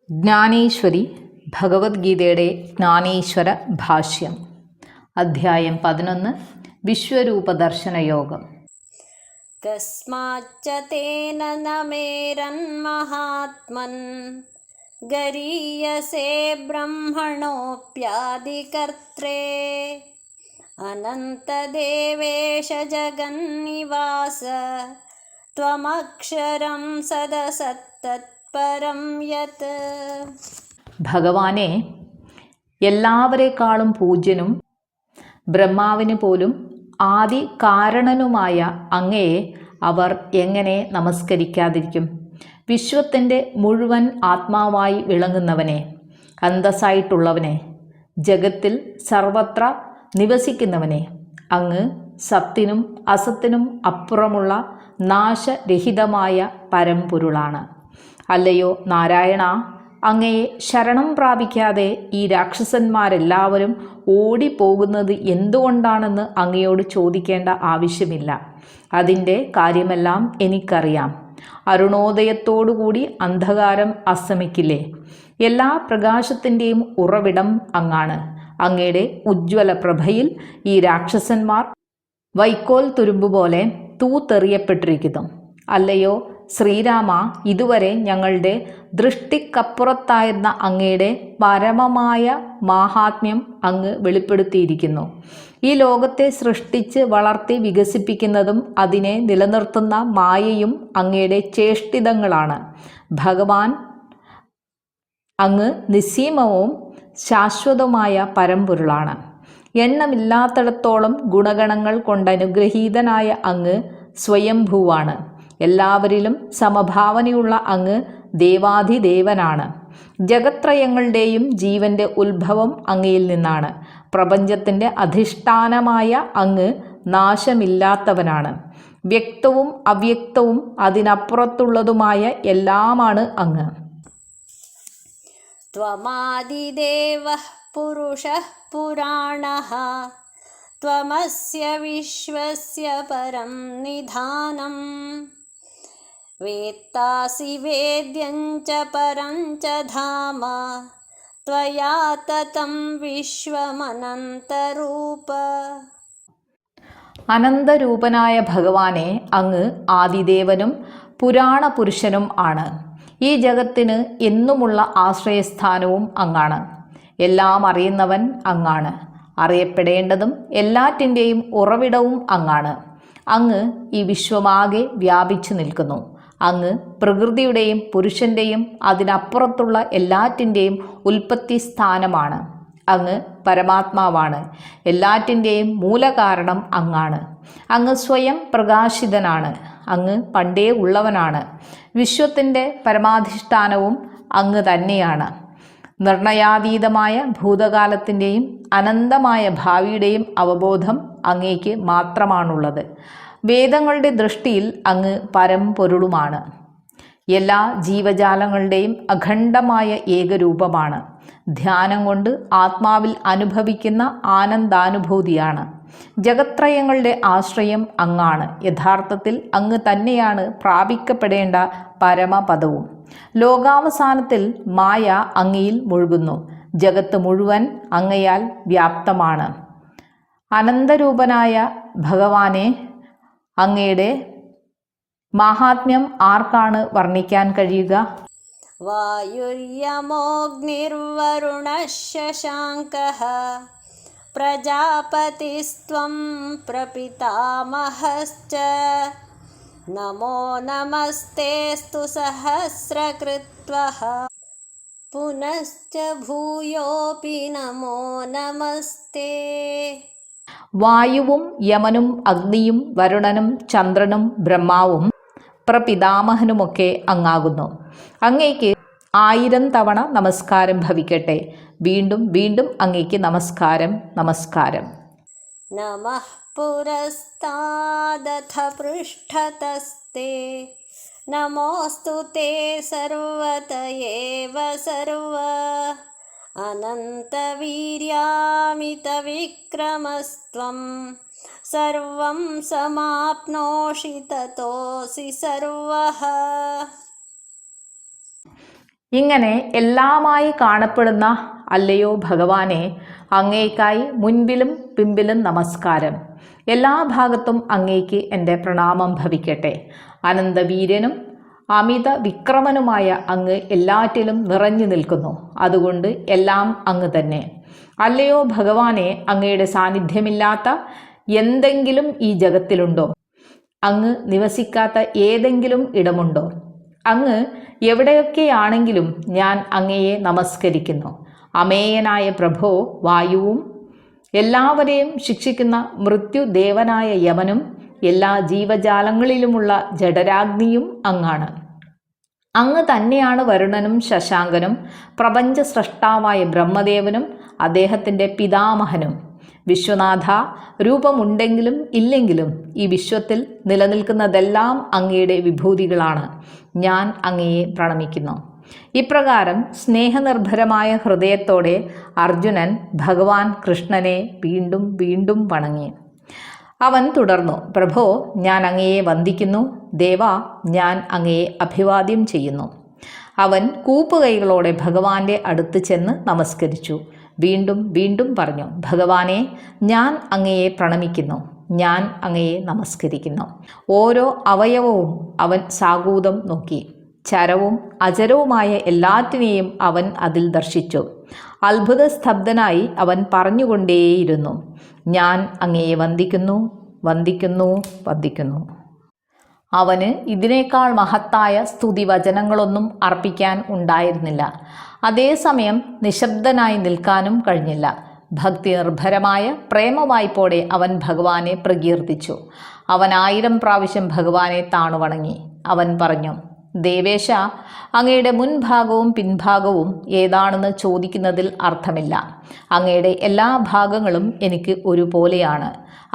ജ്ഞാനേശ്വരി ഭഗവത്ഗീതയുടെ ജ്ഞാനേശ്വര ഭാഷ്യം അധ്യായം 11 വിശ്വരൂപദർശനയോഗം. കസ്മാच्च തേന നമേരന്മഹാത്മൻ ഗരീയസേ ബ്രഹ്മണോപ്യാദികർത്രേ അനന്തദേവേശ ജഗന്നിവാസ ത്വമക്ഷരം സദസത്തത്പരം യത്. ഭഗവാനെ, എല്ലാവരെക്കാളും പൂജ്യനും ബ്രഹ്മാവിന് പോലും ആദി കാരണനുമായ അങ്ങയെ അവർ എങ്ങനെ നമസ്കരിക്കാതിരിക്കും? വിശ്വത്തിൻ്റെ മുഴുവൻ ആത്മാവായി വിളങ്ങുന്നവനെ, അന്തസ്സായിട്ടുള്ളവനെ, ജഗത്തിൽ സർവത്ര നിവസിക്കുന്നവനെ, അങ്ങ് സത്തിനും അസത്തിനും അപ്പുറമുള്ള നാശരഹിതമായ പരമ്പൊരുളാണ്. അല്ലയോ നാരായണ, അങ്ങയെ ശരണം പ്രാപിക്കാതെ ഈ രാക്ഷസന്മാരെല്ലാവരും ഓടിപ്പോകുന്നത് എന്തുകൊണ്ടാണെന്ന് അങ്ങയോട് ചോദിക്കേണ്ട ആവശ്യമില്ല. അതിൻ്റെ കാര്യമെല്ലാം എനിക്കറിയാം. അരുണോദയത്തോടുകൂടി അന്ധകാരം അസ്തമിക്കില്ലേ? എല്ലാ പ്രകാശത്തിൻ്റെയും ഉറവിടം അങ്ങാണ്. അങ്ങയുടെ ഉജ്ജ്വല പ്രഭയിൽ ഈ രാക്ഷസന്മാർ വൈക്കോൽ തുരുമ്പ് പോലെ തൂത്തെറിയപ്പെട്ടിരിക്കുന്നു. അല്ലയോ ശ്രീരാമ, ഇതുവരെ ഞങ്ങളുടെ ദൃഷ്ടിക്കപ്പുറത്തായിരുന്ന അങ്ങയുടെ പരമമായ മാഹാത്മ്യം അങ്ങ് വെളിപ്പെടുത്തിയിരിക്കുന്നു. ഈ ലോകത്തെ സൃഷ്ടിച്ച് വളർത്തി വികസിപ്പിക്കുന്നതും അതിനെ നിലനിർത്തുന്ന മായയും അങ്ങയുടെ ചേഷ്ടിതങ്ങളാണ്. ഭഗവാൻ, അങ്ങ് നിസ്സീമവും ശാശ്വതമായ പരമ്പൊരുളാണ്. എണ്ണമില്ലാത്തിടത്തോളം ഗുണഗണങ്ങൾ കൊണ്ടനുഗ്രഹീതനായ അങ്ങ് സ്വയംഭൂവാണ്. എല്ലാവരിലും സമഭാവനയുള്ള അങ്ങ് ദേവാധിദേവനാണ്. ജഗത്രയങ്ങളുടെയും ജീവൻ്റെ ഉത്ഭവം അങ്ങയിൽ നിന്നാണ്. പ്രപഞ്ചത്തിൻ്റെ അധിഷ്ഠാനമായ അങ്ങ് നാശമില്ലാത്തവനാണ്. വ്യക്തവും അവ്യക്തവും അതിനപ്പുറത്തുള്ളതുമായ എല്ലാമാണ് അങ്ങ്. ത്വമാദിദേവഃ പുരുഷഃ പുരാണഃ ത്വമസ്യ വിശ്വസ്യ പരം നിധാനം വേത്താസി വേദ്യം ച പരം ച ധാമ ത്വയാ തതം വിശ്വമനന്തരൂപ. അനന്തരൂപനായ ഭഗവാനെ, അങ്ങ് ആദിദേവനും പുരാണ പുരുഷനും ആണ്. ഈ ജഗത്തിന് എന്നുമുള്ള ആശ്രയസ്ഥാനവും അങ്ങാണ്. എല്ലാം അറിയുന്നവൻ അങ്ങാണ്. അറിയപ്പെടേണ്ടതും എല്ലാറ്റിൻ്റെയും ഉറവിടവും അങ്ങാണ്. അങ്ങ് ഈ വിശ്വമാകെ വ്യാപിച്ചു നിൽക്കുന്നു. അങ്ങ് പ്രകൃതിയുടെയും പുരുഷൻ്റെയും അതിനപ്പുറത്തുള്ള എല്ലാറ്റിൻ്റെയും ഉൽപ്പത്തി സ്ഥാനമാണ്. അങ്ങ് പരമാത്മാവാണ്. എല്ലാറ്റിൻ്റെയും മൂലകാരണം അങ്ങാണ്. അങ്ങ് സ്വയം പ്രകാശിതനാണ്. അങ്ങ് പണ്ടേ ഉള്ളവനാണ്. വിശ്വത്തിൻ്റെ പരമാധിഷ്ഠാനവും അങ്ങ് തന്നെയാണ്. നിർണയാതീതമായ ഭൂതകാലത്തിൻ്റെയും അനന്തമായ ഭാവിയുടെയും അവബോധം അങ്ങേക്ക് മാത്രമാണുള്ളത്. വേദങ്ങളുടെ ദൃഷ്ടിയിൽ അങ്ങ് പരമ്പൊരുളുമാണ്. എല്ലാ ജീവജാലങ്ങളുടെയും അഖണ്ഡമായ ഏകരൂപമാണ്. ധ്യാനം കൊണ്ട് ആത്മാവിൽ അനുഭവിക്കുന്ന ആനന്ദാനുഭൂതിയാണ്. ജഗത്രയങ്ങളുടെ ആശ്രയം അങ്ങാണ്. യഥാർത്ഥത്തിൽ അങ്ങ് തന്നെയാണ് പ്രാപിക്കപ്പെടേണ്ട പരമപദവും. ലോകാവസാനത്തിൽ മായ അങ്ങയിൽ മുഴുകുന്നു. ജഗത്ത് മുഴുവൻ അങ്ങയാൽ വ്യാപ്തമാണ്. അനന്തരൂപനായ ഭഗവാനെ, അങ്ങയുടെ മാഹാത്മ്യം ആർക്കാണ് വർണ്ണിക്കാൻ കഴിയുക? വായുര്യമോഗ്നിർവരുണഃ ശശാങ്കഃ പ്രജാപതിസ്ത്വം പ്രപിതാമഹശ്ച നമോ നമസ്തേസ്തു സഹസ്രകൃത്വഃ പുനശ്ച ഭൂയോപി നമോ നമസ്തേ. വായുവും യമനും അഗ്നിയും വരുണനും ചന്ദ്രനും ബ്രഹ്മാവും പ്രപിതാമഹനുമൊക്കെ അങ്ങാകുന്നു. അങ്ങേക്ക് 1000 തവണ നമസ്കാരം ഭവിക്കട്ടെ. വീണ്ടും വീണ്ടും അങ്ങേക്ക് നമസ്കാരം, നമസ്കാരം. നമഃ പുരസ്താദഥ പൃഷ്ഠതസ്തേ നമോസ്തു തേ സർവത ഏവ സർവ അനന്തവീര്യാമിതവിക്രമസ്ത്വം സർവം സമാപ്നോഷി തതോസി സർവഃ. ഇങ്ങനെ എല്ലാമായി കാണപ്പെടുന്ന അല്ലയോ ഭഗവാനെ, അങ്ങേക്കായി മുൻപിലും പിമ്പിലും നമസ്കാരം. എല്ലാ ഭാഗത്തും അങ്ങേക്ക് എൻ്റെ പ്രണാമം ഭവിക്കട്ടെ. അനന്തവീര്യനും അമിത വിക്രമനുമായ അങ്ങ് എല്ലാറ്റിലും നിറഞ്ഞു നിൽക്കുന്നു. അതുകൊണ്ട് എല്ലാം അങ്ങ് തന്നെ. അല്ലയോ ഭഗവാനെ, അങ്ങയുടെ സാന്നിധ്യമില്ലാത്ത എന്തെങ്കിലും ഈ ജഗത്തിലുണ്ടോ? അങ്ങ് നിവസിക്കാത്ത ഏതെങ്കിലും ഇടമുണ്ടോ? അങ്ങ് എവിടെയൊക്കെയാണെങ്കിലും ഞാൻ അങ്ങയെ നമസ്കരിക്കുന്നു. അമേയനായ പ്രഭോ, വായുവും എല്ലാവരെയും ശിക്ഷിക്കുന്ന മൃത്യുദേവനായ യമനും എല്ലാ ജീവജാലങ്ങളിലുമുള്ള ജഠരാഗ്നിയും അങ്ങാണ്. അങ്ങ് തന്നെയാണ് വരുണനും ശശാങ്കനും, പ്രപഞ്ച സ്രഷ്ടാവായ ബ്രഹ്മദേവനും അദ്ദേഹത്തിൻ്റെ പിതാമഹനും. വിശ്വനാഥ, രൂപമുണ്ടെങ്കിലും ഇല്ലെങ്കിലും ഈ വിശ്വത്തിൽ നിലനിൽക്കുന്നതെല്ലാം അങ്ങയുടെ വിഭൂതികളാണ്. ഞാൻ അങ്ങയെ പ്രണമിക്കുന്നു. ഇപ്രകാരം സ്നേഹനിർഭരമായ ഹൃദയത്തോടെ അർജുനൻ ഭഗവാൻ കൃഷ്ണനെ വീണ്ടും വീണ്ടും വണങ്ങി. അവൻ തുടർന്നു, പ്രഭോ, ഞാൻ അങ്ങയെ വന്ദിക്കുന്നു. ദേവ, ഞാൻ അങ്ങയെ അഭിവാദ്യം ചെയ്യുന്നു. അവൻ കൂപ്പുകൈകളോടെ ഭഗവാന്റെ അടുത്ത് ചെന്ന് നമസ്കരിച്ചു. വീണ്ടും വീണ്ടും പറഞ്ഞു, ഭഗവാനെ, ഞാൻ അങ്ങയെ പ്രണമിക്കുന്നു. ഞാൻ അങ്ങയെ നമസ്കരിക്കുന്നു. ഓരോ അവയവവും അവൻ സാഗൂതം നോക്കി. ചരവും അചരവുമായ എല്ലാറ്റിനെയും അവൻ അതിൽ ദർശിച്ചു. അത്ഭുത സ്തബ്ധനായി അവൻ പറഞ്ഞുകൊണ്ടേയിരുന്നു, ഞാൻ അങ്ങയെ വന്ദിക്കുന്നു, വന്ദിക്കുന്നു, വന്ദിക്കുന്നു. അവന് ഇതിനേക്കാൾ മഹത്തായ സ്തുതിവചനങ്ങളൊന്നും അർപ്പിക്കാൻ ഉണ്ടായിരുന്നില്ല. അതേസമയം നിശബ്ദനായി നിൽക്കാനും കഴിഞ്ഞില്ല. ഭക്തി നിർഭരമായ പ്രേമവായ്പോടെ അവൻ ഭഗവാനെ പ്രകീർത്തിച്ചു. അവൻ 1000 പ്രാവശ്യം ഭഗവാനെ താണുവണങ്ങി. അവൻ പറഞ്ഞു, ദേവേശ, അങ്ങയുടെ മുൻഭാഗവും പിൻഭാഗവും ഏതാണെന്ന് ചോദിക്കുന്നതിൽ അർത്ഥമില്ല. അങ്ങയുടെ എല്ലാ ഭാഗങ്ങളും എനിക്ക് ഒരുപോലെയാണ്.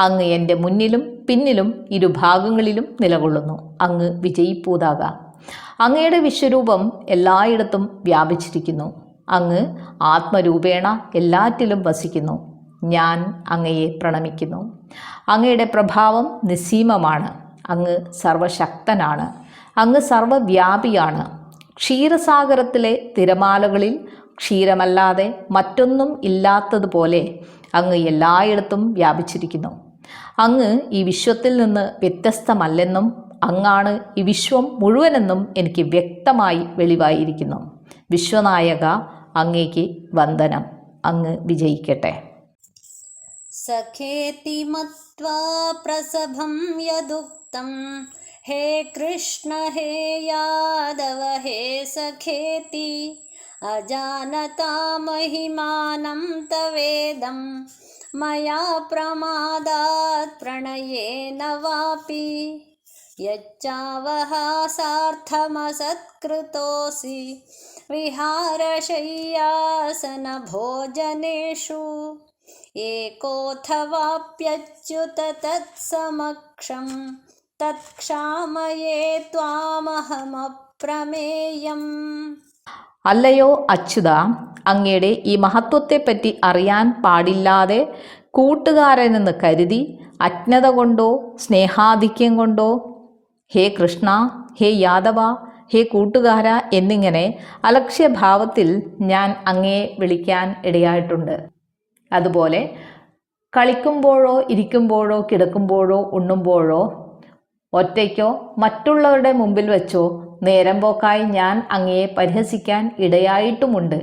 അങ്ങ് എൻ്റെ മുന്നിലും പിന്നിലും ഇരുഭാഗങ്ങളിലും നിലകൊള്ളുന്നു. അങ്ങ് വിജയിപ്പൂതാക. അങ്ങയുടെ വിശ്വരൂപം എല്ലായിടത്തും വ്യാപിച്ചിരിക്കുന്നു. അങ്ങ് ആത്മരൂപേണ എല്ലാറ്റിലും വസിക്കുന്നു. ഞാൻ അങ്ങയെ പ്രണമിക്കുന്നു. അങ്ങയുടെ പ്രഭാവം നിസ്സീമമാണ്. അങ്ങ് സർവശക്തനാണ്. അങ്ങ് സർവവ്യാപിയാണ്. ക്ഷീരസാഗരത്തിലെ തിരമാലകളിൽ ക്ഷീരമല്ലാതെ മറ്റൊന്നും ഇല്ലാത്തതുപോലെ അങ്ങ് എല്ലായിടത്തും വ്യാപിച്ചിരിക്കുന്നു. അങ്ങ് ഈ വിശ്വത്തിൽ നിന്ന് വ്യത്യസ്തമല്ലെന്നും അങ്ങാണ് ഈ വിശ്വം മുഴുവനെന്നും എനിക്ക് വ്യക്തമായി വെളിവായിരിക്കുന്നു. വിശ്വനായക, അങ്ങേക്ക് വന്ദനം. അങ്ങ് വിജയിക്കട്ടെ. സഖേതി മത്വാ പ്രസഭം യദുക്തം ഹേ കൃഷ്ണ ഹേ യാദവ ഹേ സഖേതി അജാനതാ മഹിമാനം തവേദം മയാ പ്രമാദാത് പ്രണയേന വാപി യച്ചാവഹാസാർത്ഥമസത്കൃതോസി വിഹാരശയ്യാസനഭോജനേഷു ഏകോऽഥവാപ്യച്യുത തത്സമക്ഷം തത്ക്ഷാമയേ ത്വാമഹമപ്രമേയം. അല്ലയോ അച്യുത, അങ്ങയുടെ ഈ മഹത്വത്തെപ്പറ്റി അറിയാൻ പാടില്ലാതെ കൂട്ടുകാരനെന്ന് കരുതി അജ്ഞത കൊണ്ടോ സ്നേഹാധിക്യം കൊണ്ടോ ഹേ കൃഷ്ണ, ഹേ യാദവ, ഹേ കൂട്ടുകാര എന്നിങ്ങനെ അലക്ഷ്യഭാവത്തിൽ ഞാൻ അങ്ങയെ വിളിക്കാൻ ഇടയായിട്ടുണ്ട്. അതുപോലെ കളിക്കുമ്പോഴോ ഇരിക്കുമ്പോഴോ കിടക്കുമ്പോഴോ ഉണ്ണുമ്പോഴോ ഒറ്റയ്ക്കോ മറ്റുള്ളവരുടെ മുമ്പിൽ വെച്ചോ നേരം പോക്കായി ഞാൻ അങ്ങയെ പരിഹസിക്കാൻ ഇടയായിട്ടുമുണ്ട്.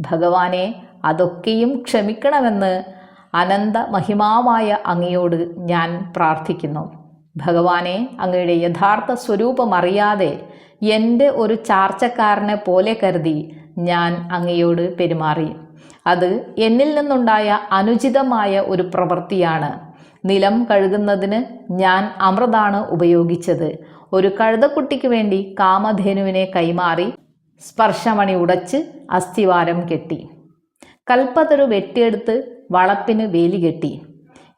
ഭഗവാനെ, അതൊക്കെയും ക്ഷമിക്കണമെന്ന് അനന്ത മഹിമാവായ അങ്ങയോട് ഞാൻ പ്രാർത്ഥിക്കുന്നു. ഭഗവാനെ, അങ്ങയുടെ യഥാർത്ഥ സ്വരൂപം അറിയാതെ എൻ്റെ ഒരു ചാർച്ചക്കാരനെ പോലെ കരുതി ഞാൻ അങ്ങയോട് പെരുമാറി. അത് എന്നിൽ നിന്നുണ്ടായ അനുചിതമായ ഒരു പ്രവൃത്തിയാണ്. നിലം കഴുകുന്നതിന് ഞാൻ അമൃതാണ് ഉപയോഗിച്ചത്. ഒരു കഴുതക്കുട്ടിക്ക് വേണ്ടി കാമധേനുവിനെ കൈമാറി സ്പർശമണി ഉടച്ച് അസ്ഥിവാരം കെട്ടി. കൽപ്പതരു വെട്ടിയെടുത്ത് വളപ്പിന് വേലി കെട്ടി.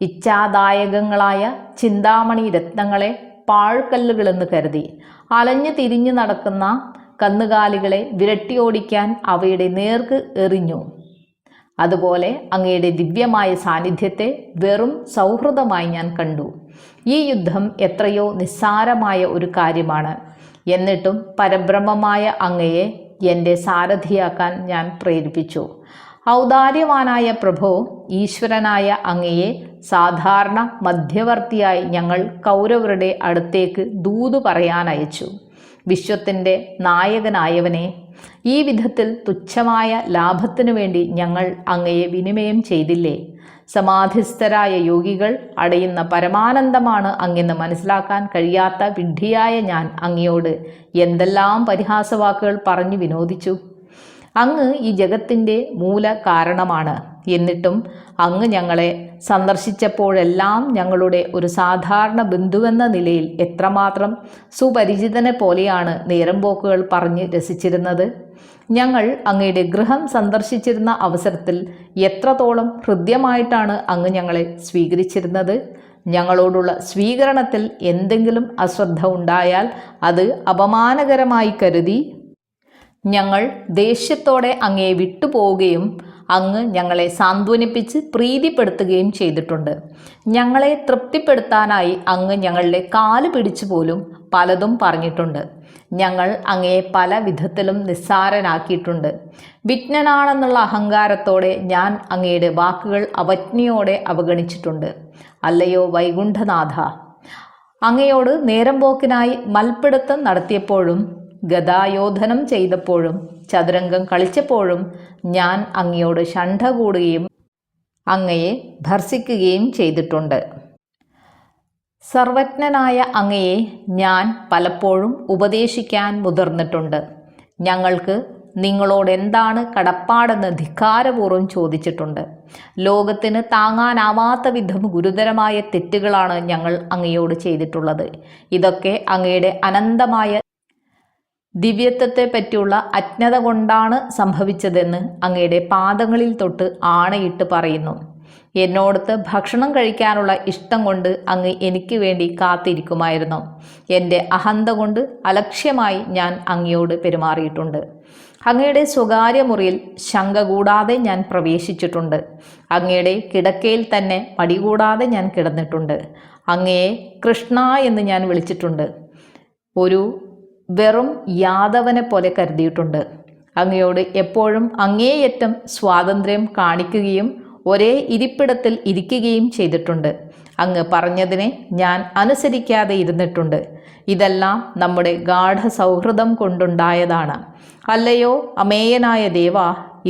ഇച്ഛാദായകങ്ങളായ ചിന്താമണി രത്നങ്ങളെ പാഴ്ക്കല്ലുകളെന്ന് കരുതി അലഞ്ഞു തിരിഞ്ഞു നടക്കുന്ന കന്നുകാലികളെ വിരട്ടിയോടിക്കാൻ അവയുടെ നേർക്ക് എറിഞ്ഞു. അതുപോലെ അങ്ങയുടെ ദിവ്യമായ സാന്നിധ്യത്തെ വെറും സൗഹൃദമായി ഞാൻ കണ്ടു. ഈ യുദ്ധം എത്രയോ നിസ്സാരമായ ഒരു കാര്യമാണ്. എന്നിട്ടും പരബ്രഹ്മമായ അങ്ങയെ എൻ്റെ സാരഥിയാക്കാൻ ഞാൻ പ്രേരിപ്പിച്ചു. ഔദാര്യവാനായ പ്രഭോ, ഈശ്വരനായ അങ്ങയെ സാധാരണ മധ്യവർത്തിയായി ഞങ്ങൾ കൗരവരുടെ അടുത്തേക്ക് ദൂതു പറയാൻ അയച്ചു. വിശ്വത്തിൻ്റെ നായകനായവനെ, ഈ വിധത്തിൽ തുച്ഛമായ ലാഭത്തിനു വേണ്ടി ഞങ്ങൾ അങ്ങയെ വിനിമയം ചെയ്തില്ലേ? സമാധിസ്ഥരായ യോഗികൾ അടയുന്ന പരമാനന്ദമാണ് അങ്ങെന്ന് മനസ്സിലാക്കാൻ കഴിയാത്ത വിഡ്ഢിയായ ഞാൻ അങ്ങയോട് എന്തെല്ലാം പരിഹാസവാക്കുകൾ പറഞ്ഞു വിനോദിച്ചു. അങ്ങ് ഈ ജഗത്തിൻ്റെ മൂല കാരണമാണ്. എന്നിട്ടും അങ്ങ് ഞങ്ങളെ സന്ദർശിച്ചപ്പോഴെല്ലാം ഞങ്ങളുടെ ഒരു സാധാരണ ബന്ധുവെന്ന നിലയിൽ എത്രമാത്രം സുപരിചിതനെ പോലെയാണ് നേരമ്പോക്കുകൾ പറഞ്ഞ് രസിച്ചിരുന്നത്. ഞങ്ങൾ അങ്ങയുടെ ഗൃഹം സന്ദർശിച്ചിരുന്ന അവസരത്തിൽ എത്രത്തോളം ഹൃദ്യമായിട്ടാണ് അങ്ങ് ഞങ്ങളെ സ്വീകരിച്ചിരുന്നത്. ഞങ്ങളോടുള്ള സ്വീകരണത്തിൽ എന്തെങ്കിലും അശ്രദ്ധ ഉണ്ടായാൽ അത് അപമാനകരമായി കരുതി ഞങ്ങൾ ദേഷ്യത്തോടെ അങ്ങയെ വിട്ടുപോവുകയും അങ്ങ് ഞങ്ങളെ സാന്ത്വനിപ്പിച്ച് പ്രീതിപ്പെടുത്തുകയും ചെയ്തിട്ടുണ്ട്. ഞങ്ങളെ തൃപ്തിപ്പെടുത്താനായി അങ്ങ് ഞങ്ങളുടെ കാല് പിടിച്ചു പോലും പലതും പറഞ്ഞിട്ടുണ്ട്. ഞങ്ങൾ അങ്ങയെ പല വിധത്തിലും നിസ്സാരനാക്കിയിട്ടുണ്ട്. വിജ്ഞനാണെന്നുള്ള അഹങ്കാരത്തോടെ ഞാൻ അങ്ങയുടെ വാക്കുകൾ അവജ്ഞയോടെ അവഗണിച്ചിട്ടുണ്ട്. അല്ലയോ വൈകുണ്ഠനാഥ, അങ്ങയോട് നേരമ്പോക്കിനായി മൽപ്പിടുത്തം നടത്തിയപ്പോഴും ഗദായോധനം ചെയ്തപ്പോഴും ചതുരംഗം കളിച്ചപ്പോഴും ഞാൻ അങ്ങയോട് ഷണ്ഠ കൂടുകയും അങ്ങയെ ഭർസിക്കുകയും ചെയ്തിട്ടുണ്ട്. സർവജ്ഞനായ അങ്ങയെ ഞാൻ പലപ്പോഴും ഉപദേശിക്കാൻ മുതിർന്നിട്ടുണ്ട്. ഞങ്ങൾക്ക് നിങ്ങളോട് എന്താണ് കടപ്പാടെന്ന് ധിക്കാരപൂർവ്വം ചോദിച്ചിട്ടുണ്ട്. ലോകത്തിന് താങ്ങാനാവാത്ത വിധം ഗുരുതരമായ തെറ്റുകളാണ് ഞങ്ങൾ അങ്ങയോട് ചെയ്തിട്ടുള്ളത്. ഇതൊക്കെ അങ്ങയുടെ അനന്തമായ ദിവ്യത്വത്തെ പറ്റിയുള്ള അജ്ഞത കൊണ്ടാണ് സംഭവിച്ചതെന്ന് അങ്ങയുടെ പാദങ്ങളിൽ തൊട്ട് ആണയിട്ട് പറയുന്നു. എന്നോടത്ത് ഭക്ഷണം കഴിക്കാനുള്ള ഇഷ്ടം കൊണ്ട് അങ്ങ് എനിക്ക് വേണ്ടി കാത്തിരിക്കുമായിരുന്നു. എൻ്റെ അഹന്ത കൊണ്ട് അലക്ഷ്യമായി ഞാൻ അങ്ങയോട് പെരുമാറിയിട്ടുണ്ട്. അങ്ങയുടെ സ്വകാര്യ മുറിയിൽ ശങ്ക കൂടാതെ ഞാൻ പ്രവേശിച്ചിട്ടുണ്ട്. അങ്ങയുടെ കിടക്കയിൽ തന്നെ മടികൂടാതെ ഞാൻ കിടന്നിട്ടുണ്ട്. അങ്ങയെ കൃഷ്ണ എന്ന് ഞാൻ വിളിച്ചിട്ടുണ്ട്. ഒരു വെറും യാദവനെ പോലെ കരുതിയിട്ടുണ്ട്. അങ്ങയോട് എപ്പോഴും അങ്ങേയറ്റം സ്വാതന്ത്ര്യം കാണിക്കുകയും ഒരേ ഇരിപ്പിടത്തിൽ ഇരിക്കുകയും ചെയ്തിട്ടുണ്ട്. അങ്ങ് പറഞ്ഞതിനെ ഞാൻ അനുസരിക്കാതെ ഇരുന്നിട്ടുണ്ട്. ഇതെല്ലാം നമ്മുടെ ഗാഢ സൗഹൃദം കൊണ്ടുണ്ടായതാണ്. അല്ലയോ അമേയനായ ദേവ,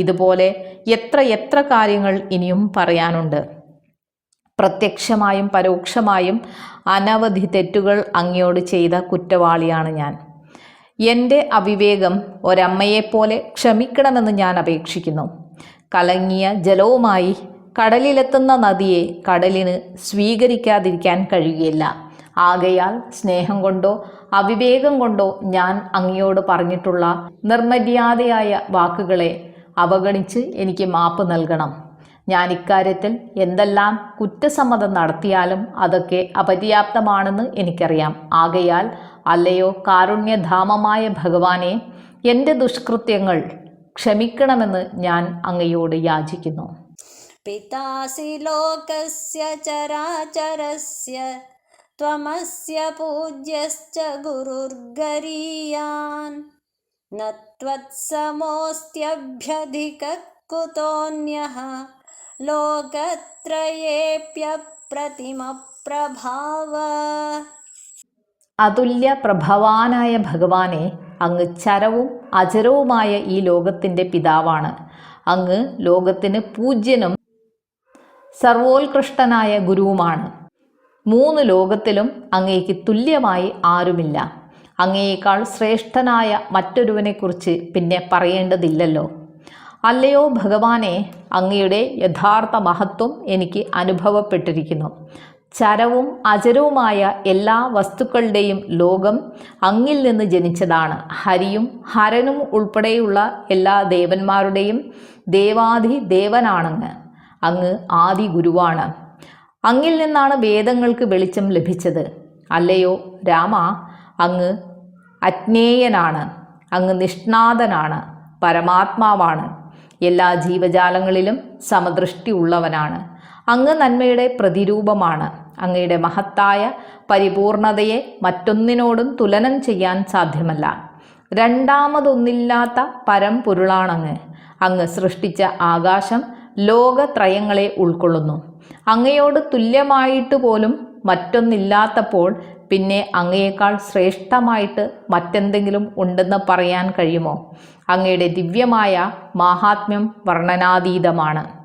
ഇതുപോലെ എത്ര കാര്യങ്ങൾ ഇനിയും പറയാനുണ്ട്. പ്രത്യക്ഷമായും പരോക്ഷമായും അനവധി തെറ്റുകൾ അങ്ങയോട് ചെയ്ത കുറ്റവാളിയാണ് ഞാൻ. എൻ്റെ അവിവേകം ഒരമ്മയെപ്പോലെ ക്ഷമിക്കണമെന്ന് ഞാൻ അപേക്ഷിക്കുന്നു. കലങ്ങിയ ജലവുമായി കടലിലെത്തുന്ന നദിയെ കടലിന് സ്വീകരിക്കാതിരിക്കാൻ കഴിയുകയില്ല. ആകയാൽ സ്നേഹം കൊണ്ടോ അവിവേകം കൊണ്ടോ ഞാൻ അങ്ങയോട് പറഞ്ഞിട്ടുള്ള നിർമര്യാദയായ വാക്കുകളെ അവഗണിച്ച് എനിക്ക് മാപ്പ് നൽകണം. ഞാൻ ഇക്കാര്യത്തിൽ എന്തെല്ലാം കുറ്റസമ്മതം നടത്തിയാലും അതൊക്കെ അപര്യാപ്തമാണെന്ന് എനിക്കറിയാം. ആകയാൽ അല്ലയോ കാരുണ്യധാമമായ ഭഗവാനെ, എൻ്റെ ദുഷ്കൃത്യങ്ങൾ ക്ഷമിക്കണമെന്ന് ഞാൻ അങ്ങയോട് യാചിക്കുന്നു. പിതാസി ലോകസ്യ ചരാചരസ്യ ത്വമസ്യ പൂജ്യശ്ച ഗുരുർഗരീയാൻ ന ത്വത്സമോസ്ത്യഭ്യധികഃ കുതോന്യഃ ലോകത്രയേപ്യപ്രതിമപ്രഭാവ. അതുല്യ പ്രഭവാനായ ഭഗവാനെ, അങ്ങ് ചരവും അചരവുമായ ഈ ലോകത്തിൻ്റെ പിതാവാണ്. അങ്ങ് ലോകത്തിന് പൂജ്യനും സർവോത്കൃഷ്ടനായ ഗുരുവുമാണ്. 3 ലോകത്തിലും അങ്ങേക്ക് തുല്യമായി ആരുമില്ല. അങ്ങയേക്കാൾ ശ്രേഷ്ഠനായ മറ്റൊരുവനെക്കുറിച്ച് പിന്നെ പറയേണ്ടതില്ലല്ലോ. അല്ലയോ ഭഗവാനെ, അങ്ങയുടെ യഥാർത്ഥ മഹത്വം എനിക്ക് അനുഭവപ്പെട്ടിരിക്കുന്നു. ചരവും അചരവുമായ എല്ലാ വസ്തുക്കളുടെയും ലോകം അങ്ങിൽ നിന്ന് ജനിച്ചതാണ്. ഹരിയും ഹരനും ഉൾപ്പെടെയുള്ള എല്ലാ ദേവന്മാരുടെയും ദേവാധിദേവനാണങ്ങ്. അങ്ങ് ആദി ഗുരുവാണ്. അങ്ങിൽ നിന്നാണ് വേദങ്ങൾക്ക് വെളിച്ചം ലഭിച്ചത്. അല്ലയോ രാമ, അങ്ങ് അജ്ഞേയനാണ്. അങ്ങ് നിഷ്ണാതനാണ്, പരമാത്മാവാണ്. എല്ലാ ജീവജാലങ്ങളിലും സമദൃഷ്ടി ഉള്ളവനാണ്. അങ്ങ് നന്മയുടെ പ്രതിരൂപമാണ്. അങ്ങയുടെ മഹത്തായ പരിപൂർണതയെ മറ്റൊന്നിനോടും തുലനം ചെയ്യാൻ സാധ്യമല്ല. രണ്ടാമതൊന്നില്ലാത്ത പരമ്പൊരുളാണങ്ങ്. അങ്ങ് സൃഷ്ടിച്ച ആകാശം ലോകത്രയങ്ങളെ ഉൾക്കൊള്ളുന്നു. അങ്ങയോട് തുല്യമായിട്ട് പോലും മറ്റൊന്നില്ലാത്തപ്പോൾ പിന്നെ അങ്ങയേക്കാൾ ശ്രേഷ്ഠമായിട്ട് മറ്റെന്തെങ്കിലും ഉണ്ടെന്ന് പറയാൻ കഴിയുമോ? അങ്ങയുടെ ദിവ്യമായ മാഹാത്മ്യം വർണ്ണനാതീതമാണ്.